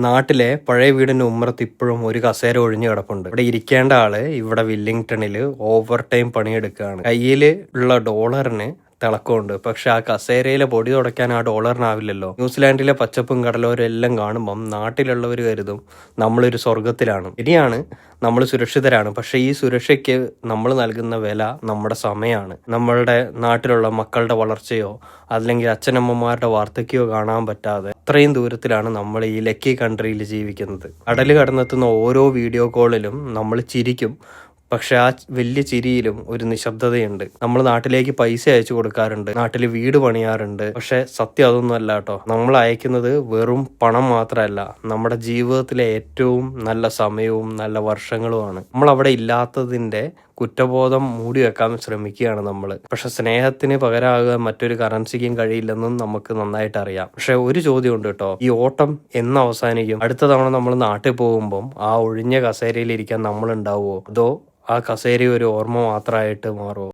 നാട്ടിലെ പഴയ വീടിന്റെ ഉമ്മറത്ത് ഇപ്പോഴും ഒരു കസേര ഒഴിഞ്ഞു കിടപ്പുണ്ട്. ഇവിടെ ഇരിക്കേണ്ട ആള് ഇവിടെ വില്ലിംഗ്ടണിൽ ഓവർ ടൈം പണിയെടുക്കുകയാണ്. കയ്യിൽ ഉള്ള ഡോളറിന് തിളക്കമുണ്ട്, പക്ഷെ ആ കസേരയിലെ പൊടി തുടയ്ക്കാൻ ആ ഡോളറിനാവില്ലല്ലോ. ന്യൂസിലാൻഡിലെ പച്ചപ്പും കടലോരും എല്ലാം കാണുമ്പം നാട്ടിലുള്ളവർ കരുതും നമ്മളൊരു സ്വർഗത്തിലാണ്. ശരിയാണ്, നമ്മൾ സുരക്ഷിതരാണ്. പക്ഷെ ഈ സുരക്ഷയ്ക്ക് നമ്മൾ നൽകുന്ന വില നമ്മുടെ സമയമാണ്. നമ്മളുടെ നാട്ടിലുള്ള മക്കളുടെ വളർച്ചയോ അല്ലെങ്കിൽ അച്ഛനമ്മമാരുടെ വാർദ്ധക്യമോ കാണാൻ പറ്റാതെ അത്രയും ദൂരത്തിലാണ് നമ്മൾ ഈ ലക്കി കൺട്രിയിൽ ജീവിക്കുന്നത്. കടല് കടന്നെത്തുന്ന ഓരോ വീഡിയോ കോളിലും നമ്മൾ ചിരിക്കും, പക്ഷെ ആ വലിയ ചിരിയിലും ഒരു നിശബ്ദതയുണ്ട്. നമ്മൾ നാട്ടിലേക്ക് പൈസ അയച്ചു കൊടുക്കാറുണ്ട്, നാട്ടിൽ വീട് പണിയാറുണ്ട്, പക്ഷെ സത്യം അതൊന്നും അല്ല കേട്ടോ. നമ്മൾ അയക്കുന്നത് വെറും പണം മാത്രമല്ല, നമ്മുടെ ജീവിതത്തിലെ ഏറ്റവും നല്ല സമയവും നല്ല വർഷങ്ങളുമാണ്. നമ്മൾ അവിടെ ഇല്ലാത്തതിന്റെ കുറ്റബോധം മൂടി വെക്കാൻ ശ്രമിക്കുകയാണ് നമ്മൾ. പക്ഷെ സ്നേഹത്തിന് പകരമാകാൻ മറ്റൊരു കറൻസിക്കും കഴിയില്ലെന്നും നമുക്ക് നന്നായിട്ട് അറിയാം. പക്ഷെ ഒരു ചോദ്യം ഉണ്ട് കേട്ടോ, ഈ ഓട്ടം എന്ന് അവസാനിക്കും? അടുത്ത തവണ നമ്മൾ നാട്ടിൽ പോകുമ്പം ആ ഒഴിഞ്ഞ കസേരയിൽ ഇരിക്കാൻ നമ്മൾ ഉണ്ടാവുമോ, അതോ ആ കസേര ഒരു ഓർമ്മ മാത്രമായിട്ട് മാറുമോ?